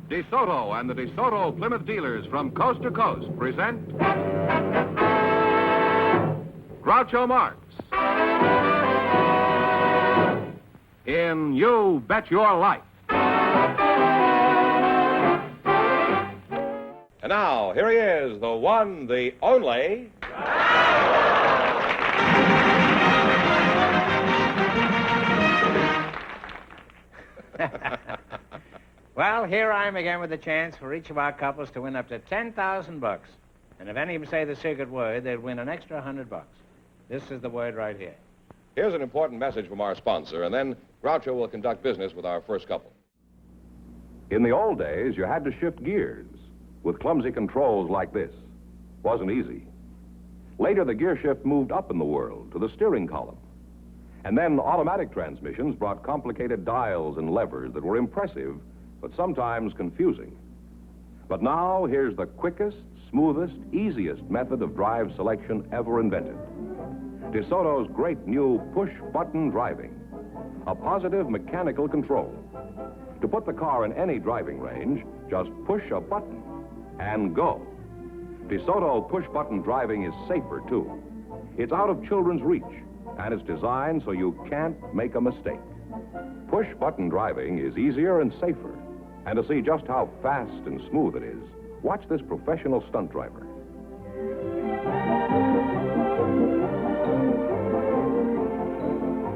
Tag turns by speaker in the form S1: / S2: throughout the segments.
S1: DeSoto and the Desoto Plymouth dealers from coast to coast present Groucho Marx in You Bet Your Life.
S2: And now, here he is, the one, the only...
S3: Well, here I am again with a chance for each of our couples to win up to $10,000. And if any of them say the secret word, they'll win an extra $100. This is the word right here.
S2: Here's an important message from our sponsor, and then Groucho will conduct business with our first couple.
S4: In the old days, you had to shift gears with clumsy controls like this. Wasn't easy. Later, the gear shift moved up in the world to the steering column. And then automatic transmissions brought complicated dials and levers that were impressive, but sometimes confusing. But now, here's the quickest, smoothest, easiest method of drive selection ever invented. DeSoto's great new push-button driving, a positive mechanical control. To put the car in any driving range, just push a button and go. DeSoto push-button driving is safer, too. It's out of children's reach, and it's designed so you can't make a mistake. Push-button driving is easier and safer. And to see just how fast and smooth it is, watch this professional stunt driver.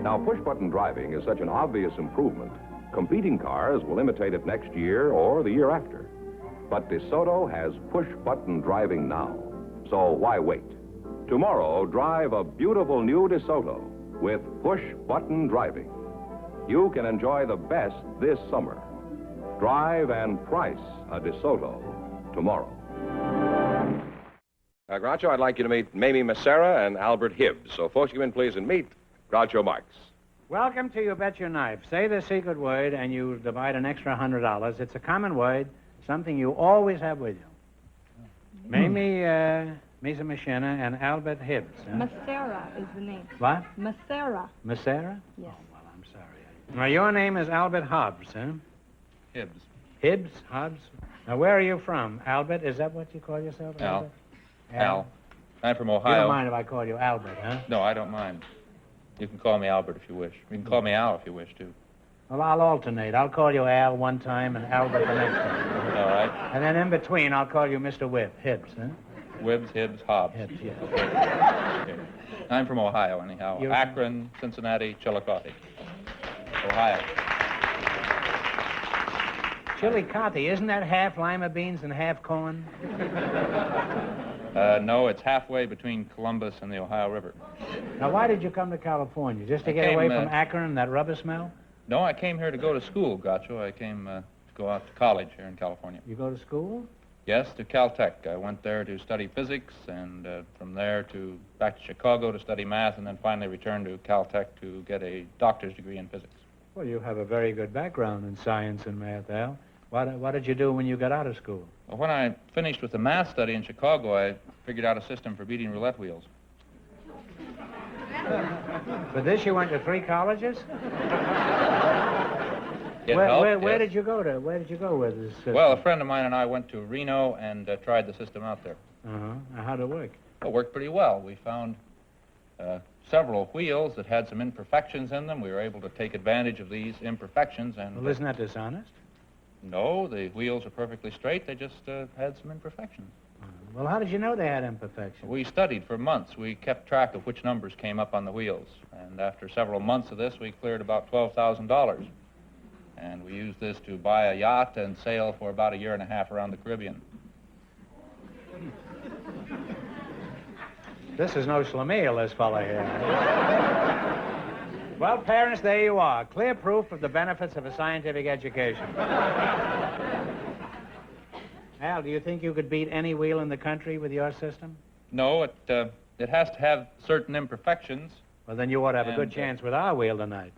S4: Now, push-button driving is such an obvious improvement. Competing cars will imitate it next year or the year after. But DeSoto has push-button driving now. So why wait? Tomorrow, drive a beautiful new DeSoto with push-button driving. You can enjoy the best this summer. Drive and price a DeSoto tomorrow.
S2: Groucho, I'd like you to meet Mamie Macera and Albert Hibbs. So, folks, come in, please, and meet Groucho Marx.
S3: Welcome to You Bet Your Knife. Say the secret word and you divide an extra $100. It's a common word, something you always have with you. Mamie Macera and Albert Hibbs. Huh?
S5: Macera is the name.
S3: What?
S5: Macera.
S3: Macera?
S5: Yes.
S3: Oh, well, I'm sorry. Now, your name is Albert Hobbs, huh?
S6: Hibbs.
S3: Hibbs? Hobbs? Now, where are you from? Albert? Is that what you call yourself?
S6: Al.
S3: Albert?
S6: Al. I'm from Ohio.
S3: You don't mind if I call you Albert, huh?
S6: No, I don't mind. You can call me Albert if you wish. You can call me Al if you wish, too.
S3: Well, I'll alternate. I'll call you Al one time and Albert the next time.
S6: All right.
S3: And then in between, I'll call you Mr. Hibbs, huh?
S6: Hibbs, Hibbs, Hobbs.
S3: Hibbs, yes.
S6: Okay. I'm from Ohio, anyhow.
S3: You're-
S6: Akron, Cincinnati, Chillicothe. Ohio.
S3: Chillicothe, isn't that half lima beans and half corn?
S6: No, it's halfway between Columbus and the Ohio River.
S3: Now, why did you come to California? Just to
S6: I
S3: get
S6: came,
S3: away from Akron and that rubber smell?
S6: No, I came here to go to school, Groucho. I came to go out to college here in California.
S3: You go to school?
S6: Yes, to Caltech. I went there to study physics, and from there back to Chicago to study math, and then finally returned to Caltech to get a doctor's degree in physics.
S3: Well, you have a very good background in science and math, Al. What did you do when you got out of school?
S6: Well, when I finished with the math study in Chicago, I figured out a system for beating roulette wheels.
S3: For this, you went to 3 colleges?
S6: It
S3: Where
S6: helped, yes.
S3: did you go to? Where did you go with this system?
S6: Well, a friend of mine and I went to Reno and tried the system out there.
S3: Uh-huh. How'd it work?
S6: It worked pretty well. We found several wheels that had some imperfections in them. We were able to take advantage of these imperfections and...
S3: Well, isn't that dishonest?
S6: No, the wheels are perfectly straight. They just had some imperfections.
S3: Well, how did you know they had imperfections?
S6: We studied for months. We kept track of which numbers came up on the wheels. And after several months of this, we cleared about $12,000. And we used this to buy a yacht and sail for about a year and a half around the Caribbean.
S3: This is no Schlemiel, this fella here. Well, parents, there you are. Clear proof of the benefits of a scientific education. Al, do you think you could beat any wheel in the country with your system?
S6: No, it has to have certain imperfections.
S3: Well, then you ought to have a good
S6: And,
S3: chance with our wheel tonight.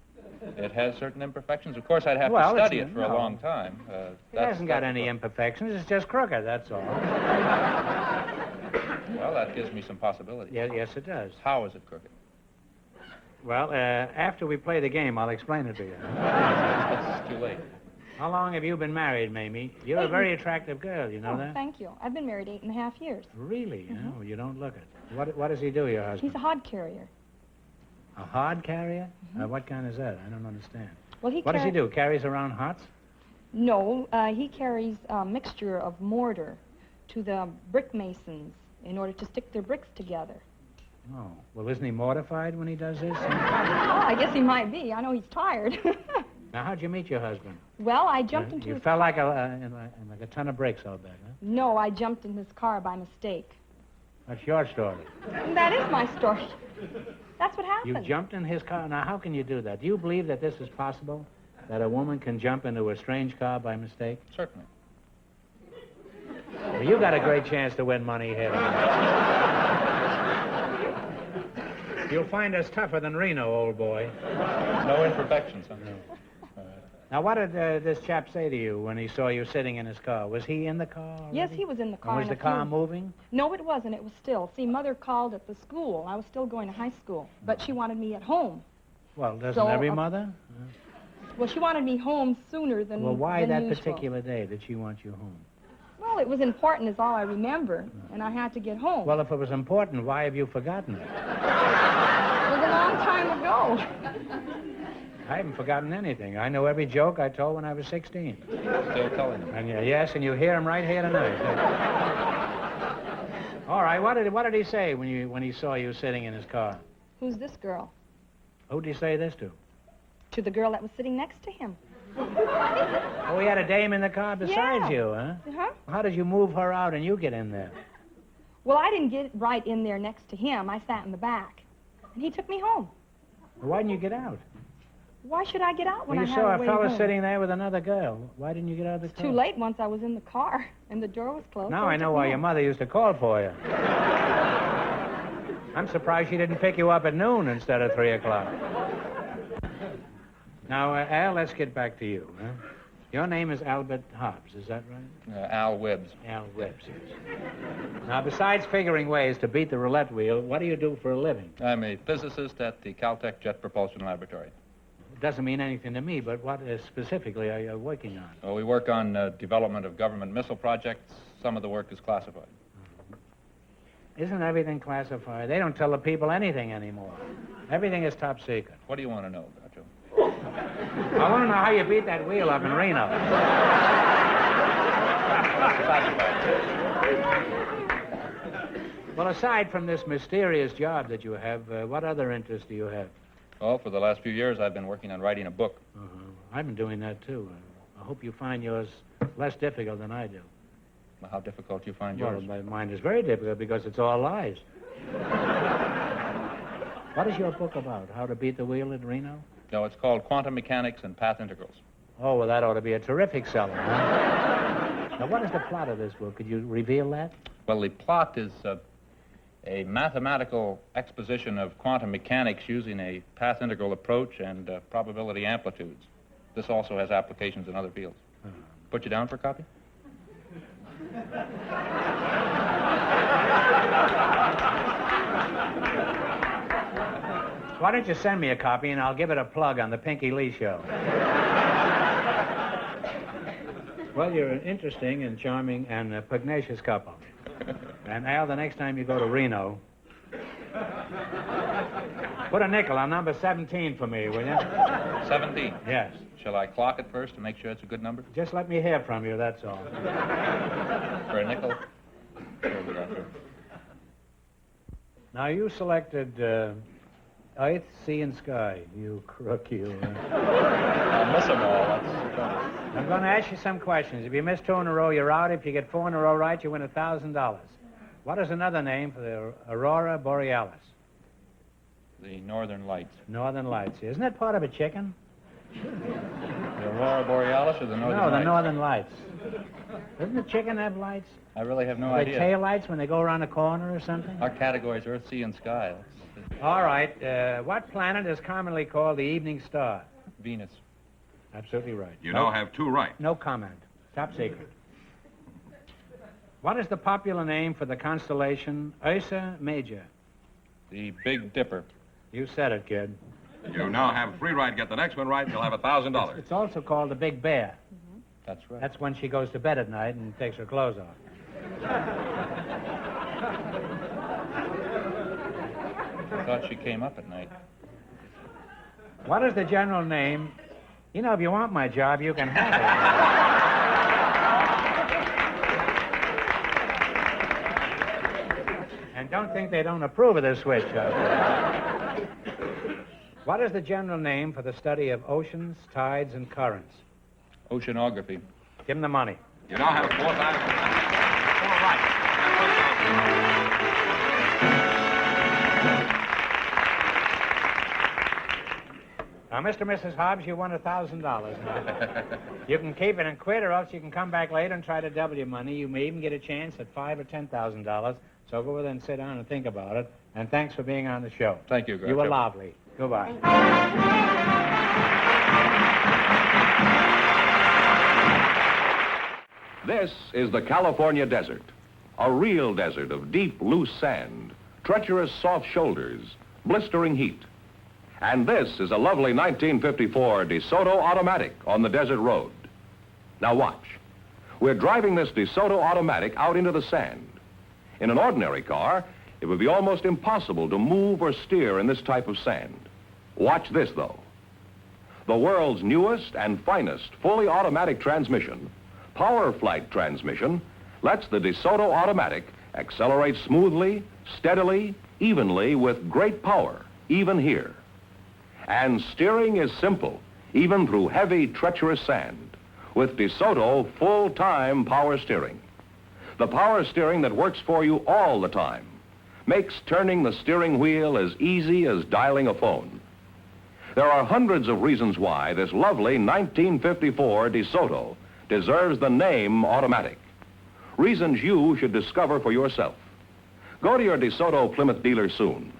S6: It has certain imperfections. Of course, I'd have
S3: Well,
S6: to study
S3: it's-
S6: it for a
S3: no.
S6: long time.
S3: It hasn't got any imperfections. It's just crooked, that's all.
S6: Well, that gives me some possibilities.
S3: Yes, it does.
S6: How is it crooked?
S3: Well, after we play the game, I'll explain it to you.
S6: It's too late.
S3: How long have you been married, Mamie? You're a very attractive girl, you know
S5: Oh,
S3: that?
S5: thank you. I've been married 8.5 years.
S3: Really? Oh, you don't look it. What does he do, your husband?
S5: He's a hod carrier.
S3: A hod carrier? What kind is that? I don't understand.
S5: Well,
S3: What does he do? Carries around hots?
S5: No, he carries a mixture of mortar to the brick masons in order to stick their bricks together.
S3: Oh. Well, isn't he mortified when he does this?
S5: Well, I guess he might be. I know he's tired.
S3: Now, how'd you meet your husband?
S5: Well, I jumped into
S3: You
S5: his...
S3: fell like a ton of bricks, I'll bet, huh?
S5: No, I jumped in his car by mistake.
S3: That's your story.
S5: That is my story. That's what happened.
S3: You jumped in his car. Now, how can you do that? Do you believe that this is possible? That a woman can jump into a strange car by mistake?
S6: Certainly.
S3: Well, you got a great chance to win money here. You'll find us tougher than Reno, old boy.
S6: No imperfections, huh?
S3: Now, what did this chap say to you when he saw you sitting in his car? Was he in the car already?
S5: Yes, he was in the car.
S3: And was
S5: in
S3: the
S5: a
S3: car
S5: few-
S3: moving?
S5: No, it wasn't. It was still. See, Mother called at the school. I was still going to high school, but she wanted me at home.
S3: Well, doesn't
S5: So,
S3: every mother?
S5: Well, she wanted me home sooner than
S3: Well, why
S5: than
S3: that
S5: usual.
S3: particular day did she want you home?
S5: Well, it was important is all I remember, and I had to get home.
S3: Well, if it was important, why have you forgotten it?
S5: It was a long time ago.
S3: I haven't forgotten anything. I know every joke I told when I was 16.
S6: Still telling them.
S3: And yes, and you hear him right here tonight. All right, what did he say when he saw you sitting in his car?
S5: Who's this girl?
S3: Who'd he say this to?
S5: To the girl that was sitting next to him.
S3: Oh, he had a dame in the car besides
S5: Yeah.
S3: you, huh?
S5: Uh-huh.
S3: How did you move her out and you get in there?
S5: Well, I didn't get right in there next to him. I sat in the back. And he took me home.
S3: Why didn't you get out?
S5: Why should I get out when
S3: Well,
S5: I
S3: you
S5: had
S3: saw
S5: a
S3: a
S5: way
S3: fellow
S5: home?
S3: sitting there with another girl. Why didn't you get out of the car?
S5: Too late once I was in the car, and the door was closed.
S3: Now
S5: so
S3: I
S5: he
S3: know
S5: took
S3: why
S5: me
S3: your
S5: home.
S3: mother used to call for you. I'm surprised she didn't pick you up at noon instead of 3 o'clock. Now, Al, let's get back to you. Huh? Your name is Albert Hobbs, is that right?
S6: Al Webb's.
S3: Al Webb's. Now, besides figuring ways to beat the roulette wheel, what do you do for a living?
S6: I'm a physicist at the Caltech Jet Propulsion Laboratory.
S3: It doesn't mean anything to me, but what specifically are you working on?
S6: Well, we work on development of government missile projects. Some of the work is classified.
S3: Isn't everything classified? They don't tell the people anything anymore. Everything is top secret.
S6: What do you want to know, Groucho?
S3: I want to know how you beat that wheel up in Reno. Well, aside from this mysterious job that you have, what other interests do you have?
S6: Well, for the last few years, I've been working on writing a book.
S3: I've been doing that, too. I hope you find yours less difficult than I do.
S6: Well, how difficult you find
S3: Well,
S6: yours?
S3: mine is very difficult because it's all lies. What is your book about? How to beat the wheel at Reno?
S6: No, it's called Quantum Mechanics and Path Integrals.
S3: Oh, well, that ought to be a terrific seller, huh? Now, what is the plot of this book? Could you reveal that?
S6: Well, the plot is a mathematical exposition of quantum mechanics using a path integral approach and probability amplitudes. This also has applications in other fields. Put you down for a copy?
S3: Why don't you send me a copy and I'll give it a plug on the Pinky Lee Show? Well, you're an interesting and charming and pugnacious couple. And Al, the next time you go to Reno, put a nickel on number 17 for me, will you?
S6: 17.
S3: Yes.
S6: Shall I clock it first to make sure it's a good number?
S3: Just let me hear from you, that's all.
S6: For a nickel? Sure, Groucho.
S3: Now, you selected Earth, Sea, and Sky, you crook, you.
S6: I'll miss them all. That's...
S3: I'm going to ask you some questions. If you miss 2 in a row, you're out. If you get 4 in a row right, you win $1,000. What is another name for the Aurora Borealis?
S6: The Northern Lights.
S3: Northern Lights. Isn't that part of a chicken?
S6: The Aurora Borealis or the Northern
S3: No,
S6: Lights?
S3: the Northern Lights. Doesn't the chicken have lights?
S6: I really have no
S3: Are they
S6: idea.
S3: tail lights when they go around a corner or something?
S6: Our categories Earth, Sea, and Sky.
S3: All right. What planet is commonly called the evening star?
S6: Venus.
S3: Absolutely right.
S4: You now have 2 right.
S3: No comment. Top secret. What is the popular name for the constellation Ursa Major?
S6: The Big Dipper.
S3: You said it, kid.
S4: You now have 3 right. Get the next one right, you'll have $1,000.
S3: It's also called the Big Bear.
S6: That's right.
S3: That's when she goes to bed at night and takes her clothes off.
S6: I thought she came up at night.
S3: What is the general name? You know, if you want my job, you can have it. And don't think they don't approve of this switch. What is the general name for the study of oceans, tides, and currents?
S6: Oceanography.
S3: Give him the money.
S2: You now have 4,000. All right.
S3: Now, Mr. and Mrs. Hobbs, you won $1,000. You can keep it and quit, or else you can come back later and try to double your money. You may even get a chance at $5,000 or $10,000. So go over there and sit down and think about it. And thanks for being on the show.
S6: Thank you, Groucho.
S3: You were lovely. Goodbye.
S4: This is the California desert, a real desert of deep, loose sand, treacherous, soft shoulders, blistering heat. And this is a lovely 1954 Desoto Automatic on the desert road. Now watch. We're driving this Desoto Automatic out into the sand. In an ordinary car, it would be almost impossible to move or steer in this type of sand. Watch this, though. The world's newest and finest fully automatic transmission, Power Flight transmission, lets the Desoto Automatic accelerate smoothly, steadily, evenly, with great power, even here. And steering is simple, even through heavy, treacherous sand, with Desoto full-time power steering. The power steering that works for you all the time, makes turning the steering wheel as easy as dialing a phone. There are hundreds of reasons why this lovely 1954 Desoto deserves the name automatic. Reasons you should discover for yourself. Go to your Desoto Plymouth dealer soon.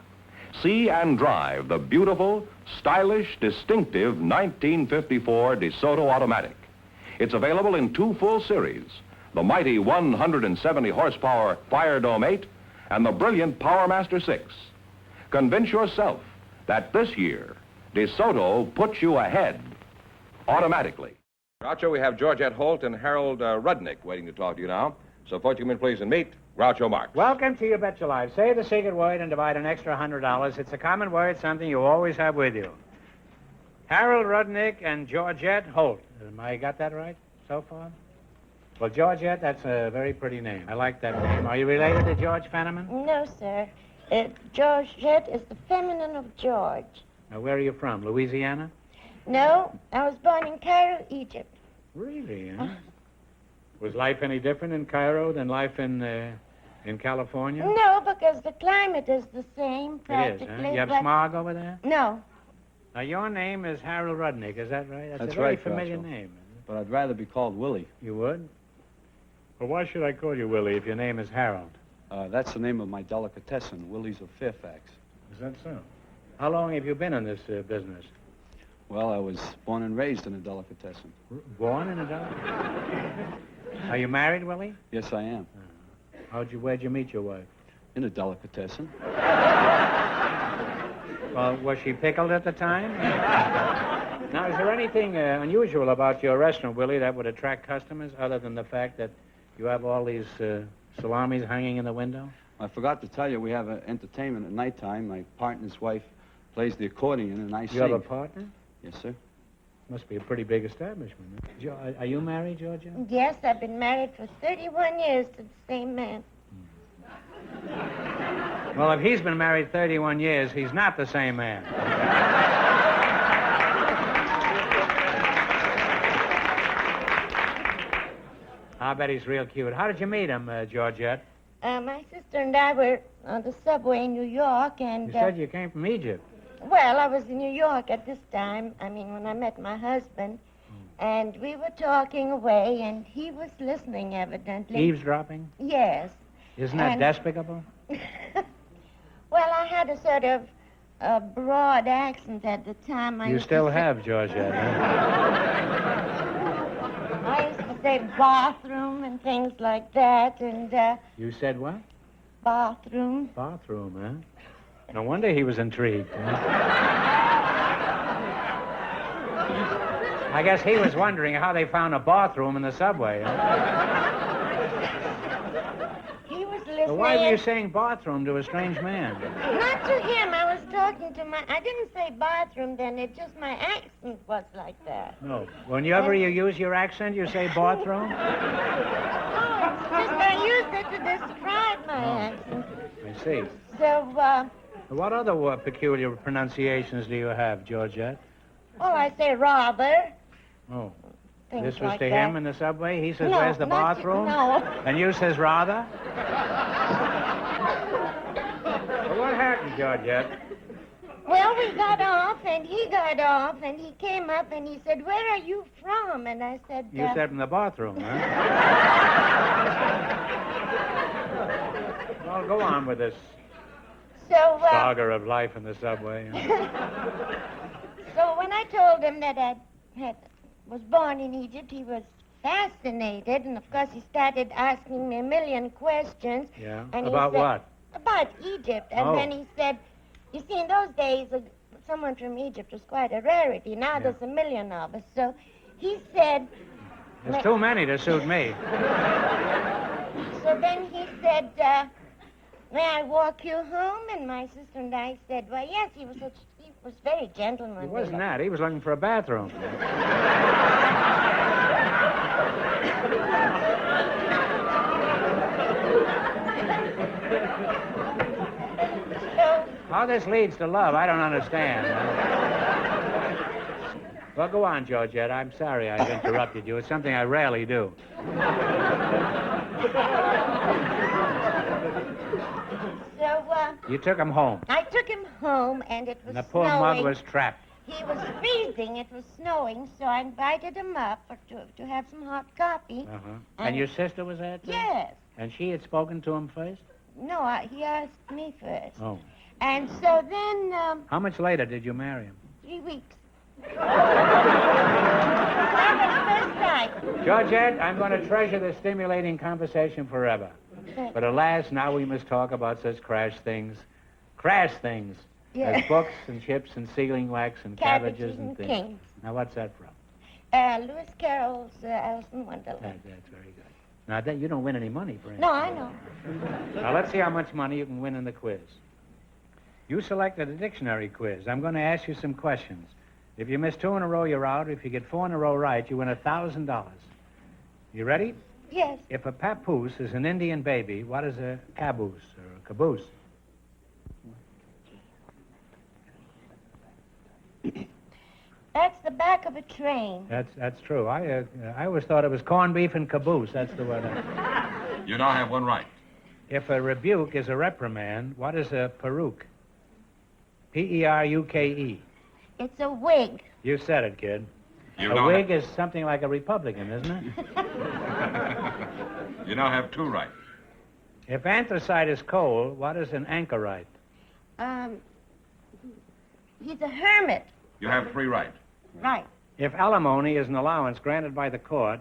S4: See and drive the beautiful, stylish, distinctive 1954 Desoto Automatic. It's available in two full series, the mighty 170 horsepower Fire Dome 8 and the brilliant Power Master 6. Convince yourself that this year, Desoto puts you ahead automatically.
S2: Groucho, we have Georgette Holt and Harold Rudnick waiting to talk to you now. So, folks, you come in, please, and meet Groucho Marx.
S3: Welcome to You Bet Your Life. Say the secret word and divide an extra $100. It's a common word, something you always have with you. Harold Rudnick and Georgette Holt. Am I got that right so far? Well, Georgette, that's a very pretty name. I like that name. Are you related to George Fenneman?
S7: No, sir. Georgette is the feminine of George.
S3: Now, where are you from? Louisiana?
S7: No, I was born in Cairo, Egypt.
S3: Really, huh? Was life any different in Cairo than life in California?
S7: No, because the climate is the same
S3: It is,
S7: practically.
S3: huh? You have
S7: but-
S3: smog over there?
S7: No.
S3: Now, your name is Harold Rudnick, is that right?
S8: That's
S3: a very
S8: right,
S3: familiar
S8: Groucho.
S3: name.
S8: But I'd rather be called Willie.
S3: You would? Well, why should I call you Willie if your name is Harold?
S8: That's the name of my delicatessen, Willie's of Fairfax.
S3: Is that so? How long have you been in this business?
S8: Well, I was born and raised in a delicatessen.
S3: Born in a dog? Are you married, Willie?
S8: Yes, I am.
S3: Where'd you meet your wife?
S8: In a delicatessen.
S3: Well, was she pickled at the time? Now, is there anything unusual about your restaurant, Willie, that would attract customers other than the fact that you have all these salamis hanging in the window?
S8: I forgot to tell you, we have entertainment at nighttime. My partner's wife plays the accordion, and I sing.
S3: You have a partner?
S8: Yes, sir.
S3: Must be a pretty big establishment. Are you married, Georgia?
S7: Yes, I've been married for 31 years to the same man.
S3: Well, if he's been married 31 years, he's not the same man. I bet he's real cute. How did you meet him, Georgette?
S7: My sister and I were on the subway in New York, and...
S3: You said you came from Egypt.
S7: Well, I was in New York at this time. I mean, when I met my husband. And we were talking away, and he was listening, evidently.
S3: Eavesdropping?
S7: Yes.
S3: Isn't that despicable?
S7: Well, I had a sort of broad accent at the time.
S3: You still have, Georgette, huh?
S7: I used to say bathroom and things like that, and,
S3: You said what?
S7: bathroom.
S3: Bathroom, huh? No wonder he was intrigued. Huh? I guess he was wondering how they found a bathroom in the subway.
S7: He was listening.
S3: Well, why were you saying bathroom to a strange man?
S7: Not to him. I was talking to I didn't say bathroom then. It just my accent was like that.
S3: No. Whenever you use your accent, you say bathroom?
S7: Oh, it's just I used it to describe my accent.
S3: I see.
S7: So,
S3: What other peculiar pronunciations do you have, Georgette?
S7: I say rather.
S3: Oh.
S7: Things
S3: This was
S7: like
S3: to
S7: that.
S3: him in the subway? He says,
S7: No,
S3: where's the
S7: not
S3: bathroom?
S7: no.
S3: And you says, rather? Well, what happened, Georgette?
S7: Well, we got off, and he got off, and he came up, and he said, where are you from? And I said...
S3: You said from the bathroom, huh? Well, go on with this
S7: So,
S3: saga of life in the subway.
S7: so when I told him that I was born in Egypt, he was fascinated, and of course he started asking me a million questions.
S3: Yeah?
S7: And he
S3: About
S7: said-
S3: what?
S7: About Egypt. And
S3: Oh.
S7: then he said, you see, in those days, someone from Egypt was quite a rarity. Now there's a million of us. So he said...
S3: There's too many to suit me.
S7: So then he said, may I walk you home? And my sister and I said, well, yes, he was very gentlemanly.
S3: It wasn't that. He was looking for a bathroom.
S7: So,
S3: How this leads to love, I don't understand. Well, go on, Georgette. I'm sorry I've interrupted you. It's something I rarely do.
S7: so
S3: You took him home,
S7: I took him home, and it was
S3: and the poor
S7: snowing.
S3: mug was trapped.
S7: He was freezing. It was snowing, so I invited him up to have some hot coffee.
S3: Uh-huh. And your sister was there, too?
S7: Yes.
S3: And she had spoken to him first?
S7: No, he asked me first.
S3: Oh.
S7: And so then,
S3: How much later did you marry him?
S7: 3 weeks. That was first night.
S3: Georgette, I'm going to treasure this stimulating conversation forever. But alas, now we must talk about such crash things. Crash things.
S7: Yeah.
S3: As books and chips and sealing wax and cabbages and things.
S7: kings.
S3: Now, what's that from?
S7: Lewis Carroll's Alice in Wonderland.
S3: That's very good. Now, you don't win any money, for
S7: No, I know.
S3: Now, let's see how much money you can win in the quiz. You selected a dictionary quiz. I'm going to ask you some questions. If you miss 2 in a row, you're out. If you get 4 in a row right, you win $1,000. You ready?
S7: Yes.
S3: If a papoose is an Indian baby, what is a caboose or a caboose?
S7: That's the back of a train.
S3: That's true. I always thought it was corned beef and caboose. That's the word.
S2: You now have one right.
S3: If a rebuke is a reprimand, what is a peruke? P-E-R-U-K-E.
S7: It's a wig.
S3: You said it, kid.
S2: You
S3: A
S2: now
S3: wig is something like a Republican, isn't it?
S2: You now have 2 right.
S3: If anthracite is coal, what is an anchorite?
S7: He's a hermit.
S2: You have 3 right.
S7: Right.
S3: If alimony is an allowance granted by the court,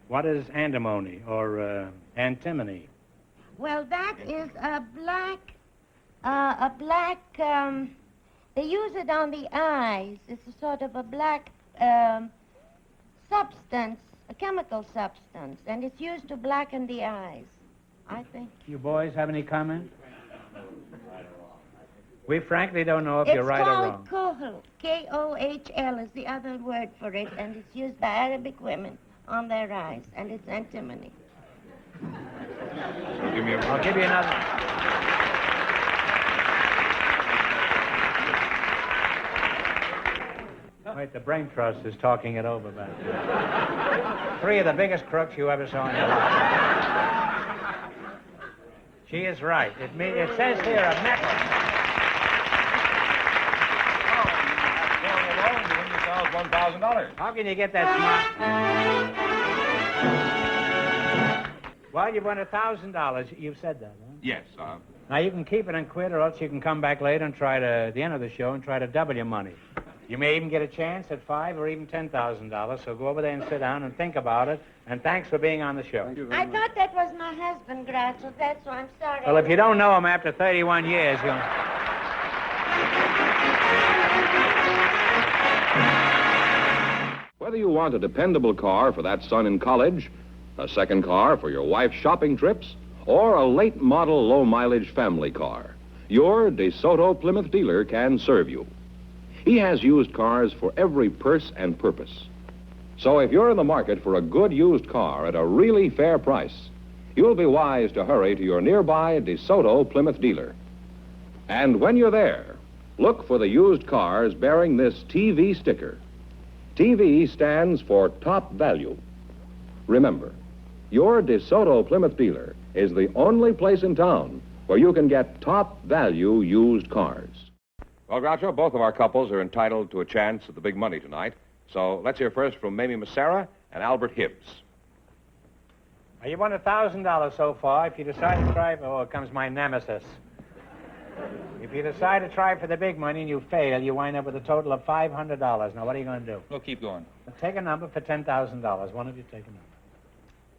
S3: what is antimony or antimony?
S7: Well, that is a black, they use it on the eyes. It's a sort of a black substance, a chemical substance, and it's used to blacken the eyes, I think.
S3: You boys have any comment? We frankly don't know if you're right or wrong.
S7: It's called kohl. K-O-H-L is the other word for it, and it's used by Arabic women on their eyes, and it's antimony.
S2: So give me
S3: I'll give you another. Wait, the brain trust is talking it over back there. 3 of the biggest crooks you ever saw in your life. She is right. It says here a necklace.
S2: $1,000.
S3: How can you get that smart? Well, you've won $1,000. You've said that, huh?
S2: Yes,
S3: Now, you can keep it and quit, or else you can come back later and try to, at the end of the show, and try to double your money. You may even get a chance at $5,000 or even $10,000, so go over there and sit down and think about it, and thanks for being on the show.
S8: Thank you very
S7: I
S8: much.
S7: thought that was my husband, Groucho. That's why I'm sorry.
S3: Well, if you don't know him after 31 years, you'll...
S4: Whether you want a dependable car for that son in college, a second car for your wife's shopping trips, or a late model low mileage family car, your Desoto Plymouth dealer can serve you. He has used cars for every purse and purpose. So if you're in the market for a good used car at a really fair price, you'll be wise to hurry to your nearby Desoto Plymouth dealer. And when you're there, look for the used cars bearing this TV sticker. TV stands for top value. Remember, your Desoto Plymouth dealer is the only place in town where you can get top value used cars.
S2: Well, Groucho, both of our couples are entitled to a chance at the big money tonight. So let's hear first from Mamie Massera and Albert Hibbs.
S3: Now, you won $1,000 so far. If you decide to try, oh, here comes my nemesis. If you decide to try for the big money and you fail, you wind up with a total of $500. Now, what are you going to do?
S6: We'll keep going.
S3: Take a number for $10,000. One of you take a number.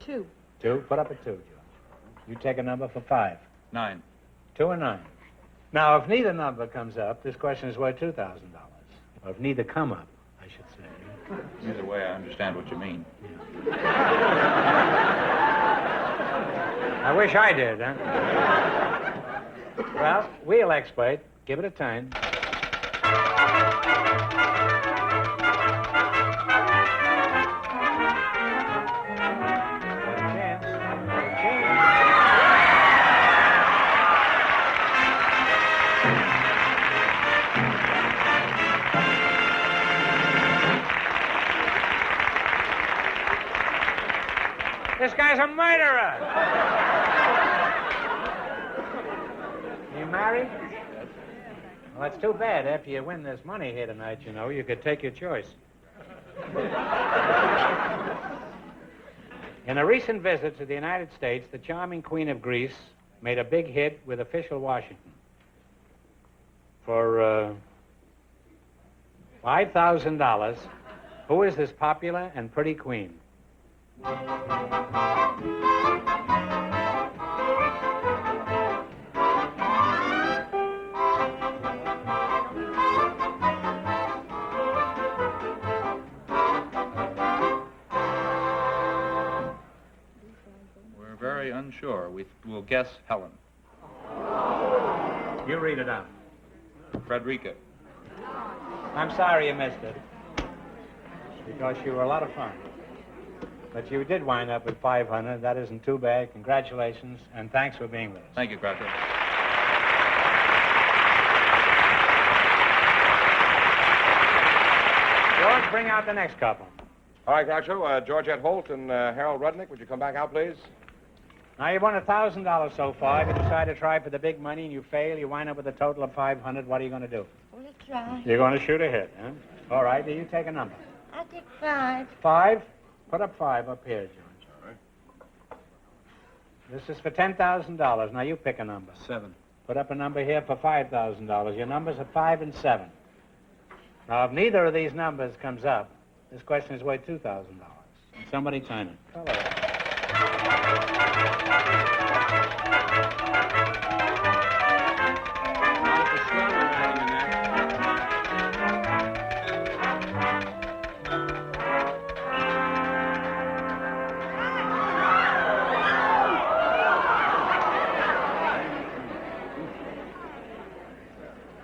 S5: 2.
S3: 2? Put up a 2, George. You take a number for 5.
S6: 9.
S3: 2 and 9. Now, if neither number comes up, this question is worth $2,000. Or if neither come up, I should say.
S6: Either way, I understand what you mean.
S3: I wish I did, huh? Well, wheel expert. Give it a turn. This guy's a murderer! You married? Well, that's too bad. After you win this money here tonight, you know, you could take your choice. In a recent visit to the United States, the charming Queen of Greece made a big hit with official Washington. For $5,000, who is this popular and pretty queen?
S6: We're very unsure. We'll guess Helen.
S3: You read it out.
S6: Frederica.
S3: I'm sorry you missed it. Because you were a lot of fun. But you did wind up with $500. That isn't too bad. Congratulations, and thanks for being with us.
S6: Thank you, Groucho.
S3: George, bring out the next couple.
S2: All right, Groucho, Georgette Holt and Harold Rudnick, would you come back out, please?
S3: Now, you won $1,000 so far. If you decide to try for the big money and you fail, you wind up with a total of $500. What are you going to do?
S7: We'll try.
S3: You're going to shoot a hit, huh? All right, do you take a number?
S7: I'll take 5.
S3: 5? Put up 5 up here, George.
S2: All right.
S3: This is for $10,000. Now, you pick a number.
S8: 7.
S3: Put up a number here for $5,000. Your numbers are 5 and 7. Now, if neither of these numbers comes up, this question is worth $2,000. Somebody sign it.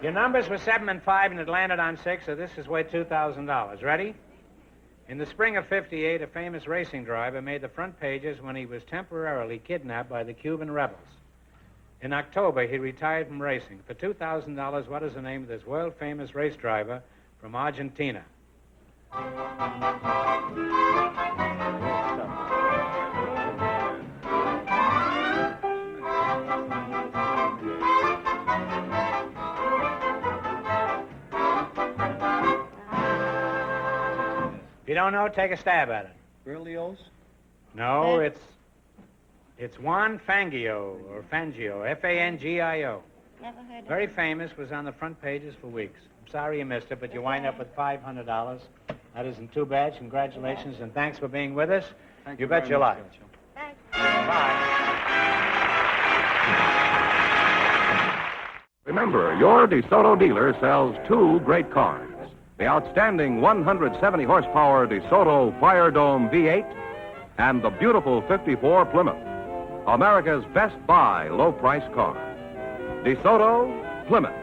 S3: Your numbers were 7 and 5, and it landed on 6, so this is worth $2,000. Ready? In the spring of '58, a famous racing driver made the front pages when he was temporarily kidnapped by the Cuban rebels. In October, he retired from racing. For $2,000, what is the name of this world-famous race driver from Argentina? If you don't know, take a stab at it.
S8: Berlioz?
S3: No, it's Juan Fangio, or Fangio, F-A-N-G-I-O.
S7: Never heard of
S3: Very famous, was on the front pages for weeks. I'm sorry you missed it, but you wind up with $500. That isn't too bad. Congratulations, and thanks for being with us.
S8: Thank
S3: You
S8: very
S3: bet your
S8: much,
S3: life.
S8: Groucho.
S3: Bye.
S4: Remember, your DeSoto dealer sells 2 great cars.
S1: the outstanding 170 horsepower DeSoto Fire Dome V8, and the beautiful 54 Plymouth, America's best buy low-price car. DeSoto Plymouth,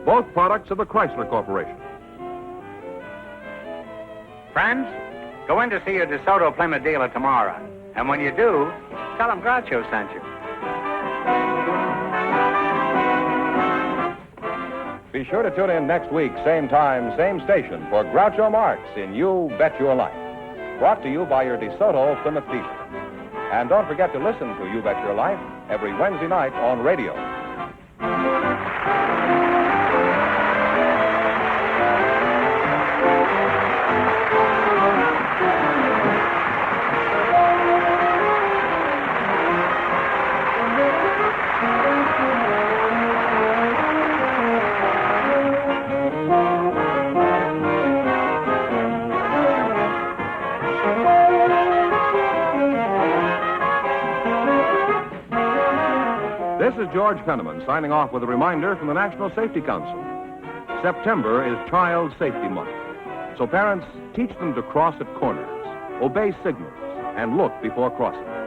S1: both products of the Chrysler Corporation.
S3: Friends, go in to see your DeSoto Plymouth dealer tomorrow. And when you do, tell them Groucho sent you.
S2: Be sure to tune in next week, same time, same station, for Groucho Marx in You Bet Your Life. Brought to you by your DeSoto Plymouth dealer. And don't forget to listen to You Bet Your Life every Wednesday night on radio.
S1: This is George Penniman signing off with a reminder from the National Safety Council. September is Child Safety Month. So parents, teach them to cross at corners, obey signals, and look before crossing.